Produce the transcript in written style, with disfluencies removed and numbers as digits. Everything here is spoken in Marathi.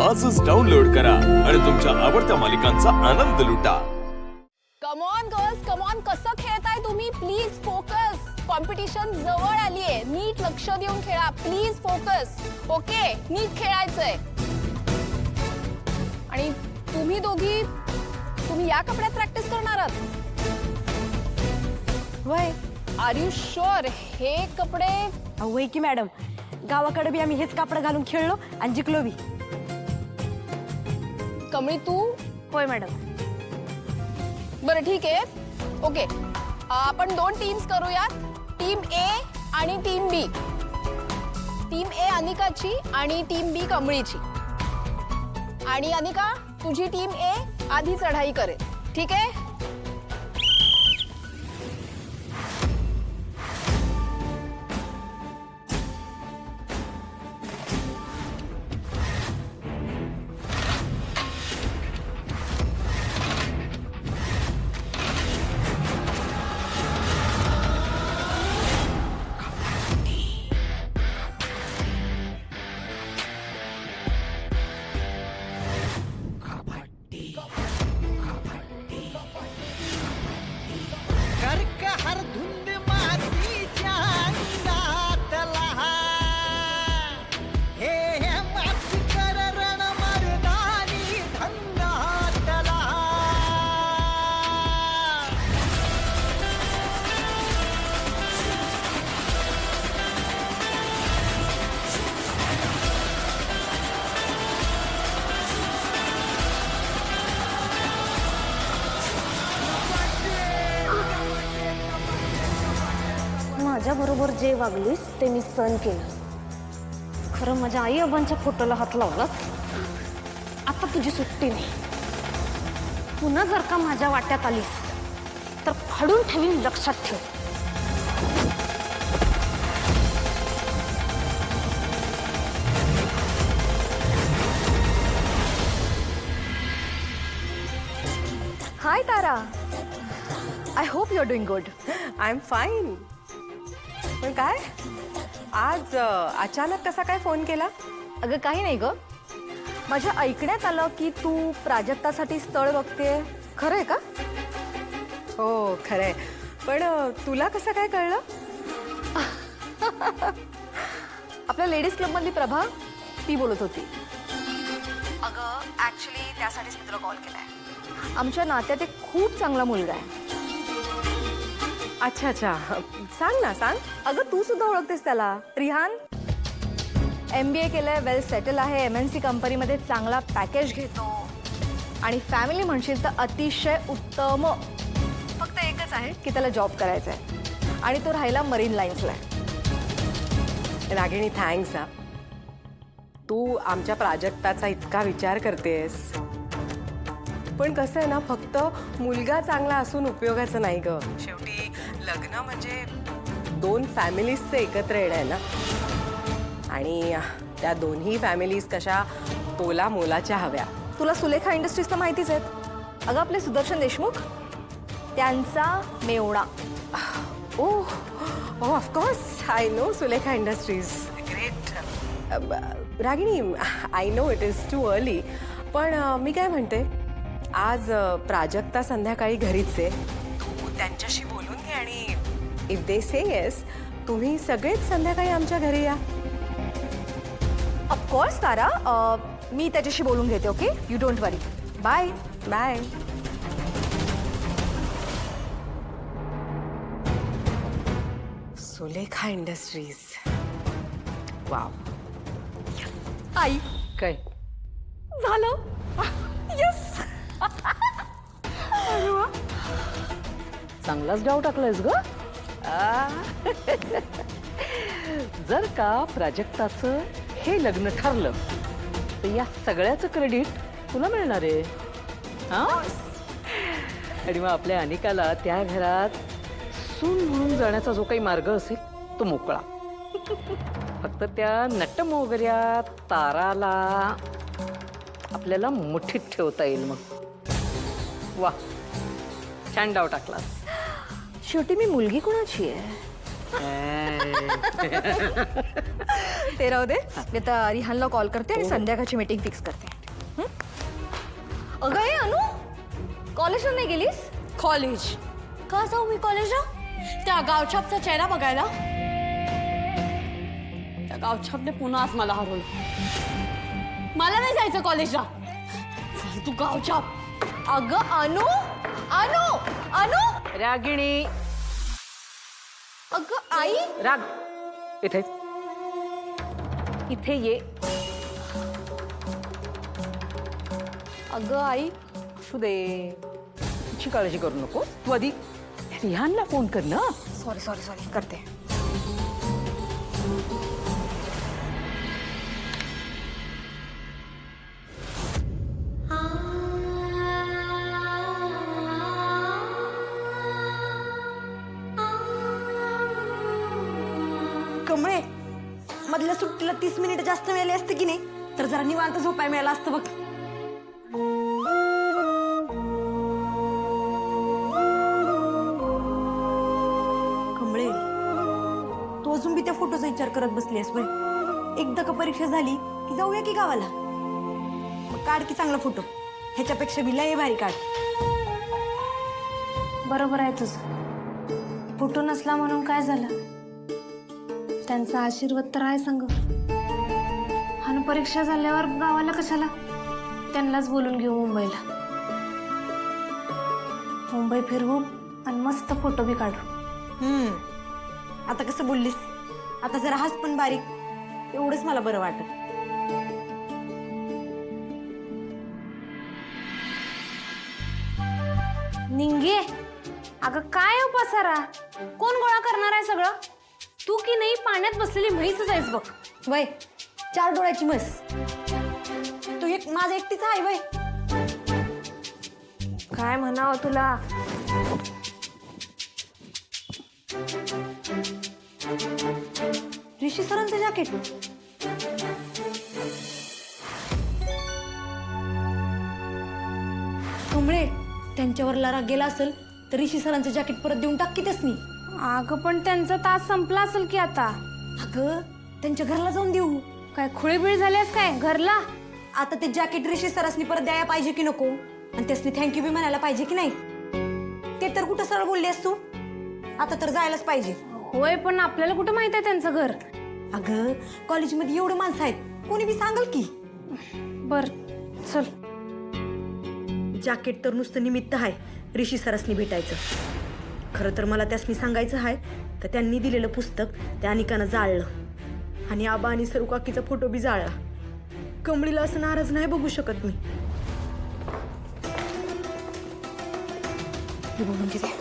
आजच डाउनलोड करा आणि तुमच्या आवडत्या मालिकांचा आनंद लुटा। Come on girls, come on, कसं खेळताय तुम्ही? प्लीज फोकस, कॉम्पिटिशन जवळ आलीये, नीट लक्ष देऊन खेळा, प्लीज फोकस, ओके? नीट खेळायचंय। आणि तुम्ही दोघी या कपड्यात प्रॅक्टिस करणार आहात? वय, आर यू शुअर हे कपडे? होय की मॅडम, गावाकडे बी आम्ही हेच कापड घालून खेळलो आणि जिंकलो बी। कमळी तू? होय मॅडम। बरं ठीक आहे, ओके। आपण दोन टीम्स करूयात, टीम ए आणि टीम बी। टीम ए अनिकाची आणि टीम बी कमळीची। आणि अनिका, तुझी टीम ए आधी चढाई करेल, ठीक आहे? माझ्या बरोबर जे वागलीस ते मी सहन केलं। खरं माझ्या आई आबांच्या फोटोला हात लावलास, आता तुझी सुट्टी नाही। पुन्हा जर का माझ्या वाट्यात आलीस तर फाडून ठेवीन, लक्षात ठेव। Hi Tara, I hope you are doing good. I am fine. पण काय आज अचानक कसा काय फोन केला? अगं काही नाही ग, माझ्या ऐकण्यात आलं की तू प्राजक्तासाठी स्थळ बघतेय, खरं आहे का? हो खरंय, पण तुला कसं काय कळलं? आपल्या लेडीज क्लब मधली प्रभा ती बोलत होती। अगं ऍक्च्युली त्यासाठीच मी तुला कॉल केलाय। आमच्या नात्यात एक खूप चांगला मुलगा आहे। अच्छा अच्छा, सांग ना सांग। अगं तू सुद्धा ओळखतेस त्याला, रिहान। MBA केलंय, वेल सेटल आहे, MNC कंपनीमध्ये चांगला पॅकेज घेतो आणि फॅमिली म्हणशील तर अतिशय उत्तम। फक्त एकच आहे की त्याला जॉब करायचा आहे आणि तो राहिला मरीन लाईन्सला आहे। रागिणी थँक्स हा, तू आमच्या प्राजक्ताचा इतका विचार करतेस। पण कसं आहे ना, फक्त मुलगा चांगला असून उपयोगाचं नाही ग। शेवटी लग्न म्हणजे दोन फॅमिलीजचं एकत्र येणं आहे ना, आणि त्या दोन्ही फॅमिलीज कशा तोला मोलाच्या हव्या। तुला सुलेखा इंडस्ट्रीज तर माहितीच आहेत। अगं आपले सुदर्शन देशमुख, त्यांचा मेवणा। ओह हो, of course I know Sulekha industries, great. Ragini, I know it is too early, पण मी काय म्हणते, आज प्राजक्ता संध्याकाळी घरीच आहे, तू त्यांच्याशी बोलून घे आणि इफ दे से येस, तुम्ही सगळेच संध्याकाळी आमच्या घरी या। ऑफकोर्स तारा, मी त्याच्याशी बोलून घेते, okay? You don't worry. Bye bye. Sulekha industries, wow. आई, काय झालं? यस। चांगलाच डाव टाकलायस ग। जर का प्राजक्ताचं हे लग्न ठरलं तर या सगळ्याचं क्रेडिट तुला मिळणार आहे, हा? आणि मग आपल्या अनिकाला त्या घरात सून म्हणून जाण्याचा जो काही मार्ग असेल तो मोकळा। फक्त त्या नटमोगऱ्या ताराला आपल्याला मुठीत ठेवता येईल मग। वा, छान डाव टाकलास। शेवटी मी मुलगी कोणाची आहे? ते राहू दे मी आता रिहानला कॉल करते आणि संध्याकाळची मीटिंग फिक्स करते. हं? अगं ए अनु, कॉलेजला नाही गेलीस? कॉलेज का जाऊ मी कॉलेजला? त्या गावछापचा चेहरा बघायला. त्या गावछापने पुन्हा आज मला हरवलं. मला नाही जायचं कॉलेजला. चल तू गावछाप. अगं अनु, अनु, अनु, रागिणी, अगं आई. राग, इथे इथे ये. अगं आई. असू दे, तुझी काळजी करू नको. तू आधी रिहानला फोन कर ना. सॉरी सॉरी सॉरी करते. कमळे, मधल्या सुट्टीला 30 मिनिट जास्त मिळाली असते की नाही तर जरा निवांत झोपाय मिळालं असतं बघ. कमळे, तू अजून बी त्या फोटोचा विचार करत बसली आहेस वय. एकदा का परीक्षा झाली की जाऊया की गावाला. मग काढ की चांगला फोटो. ह्याच्यापेक्षा बी लय भारी काढ. बरोबर आहे तुझं. फोटो नसला म्हणून काय झालं. त्यांचा आशीर्वाद तर आहे संग. आणि परीक्षा झाल्यावर गावाला कशाला. त्यांनाच बोलून घेऊ मुंबईला. मुंबई फिरवू आणि मस्त फोटो बी काढू. आता कसं बोललीस. आता जरा हास पण बारीक. एवढंच मला बरं वाटत. निंगे, अगं काय हो पसारा. कोण गोळा करणार आहे सगळं. तू की नाही पाण्यात बसलेली म्हैसच आहेस बघ. वय 4 डोळ्याची म्हैस. तू एक माझा एकटीच आहे वय. काय म्हणावं तुला. ऋषी सरांचं जॅकेट. कमळे, त्यांच्यावर लारा गेला असेल तर ऋषी सरांचं जॅकेट परत देऊन टाक की त्यासनी. अगं पण त्यांचा तास संपला असेल की आता. अगं त्यांच्या घरला जाऊन देऊ. काय खुळीबिळ झाल्यास काय घरला. आता ते जॅकेट ऋषी सरांनी परत द्यायला पाहिजे की नको. आणि त्यासनी थँक्यू बी म्हणायला पाहिजे की नाही. ते तर कुठं सरळ बोललीस तू. आता तर जायलाच पाहिजे. होय पण आपल्याला कुठं माहित आहे त्यांचं घर. अगं कॉलेजमध्ये एवढे माणसं आहेत. कोणी बी सांगाल की. बर चल. जॅकेट तर नुसतं निमित्त आहे ऋषी सरांनी भेटायचं. खरं तर मला त्यासनी सांगायचं आहे तर त्यांनी दिलेलं पुस्तक त्या अनिकानं जाळलं. आणि आबा आणि सरू काकीचा फोटो बी जाळला. कमळीला असं नाराज नाही बघू शकत मी. हे बघून तिथे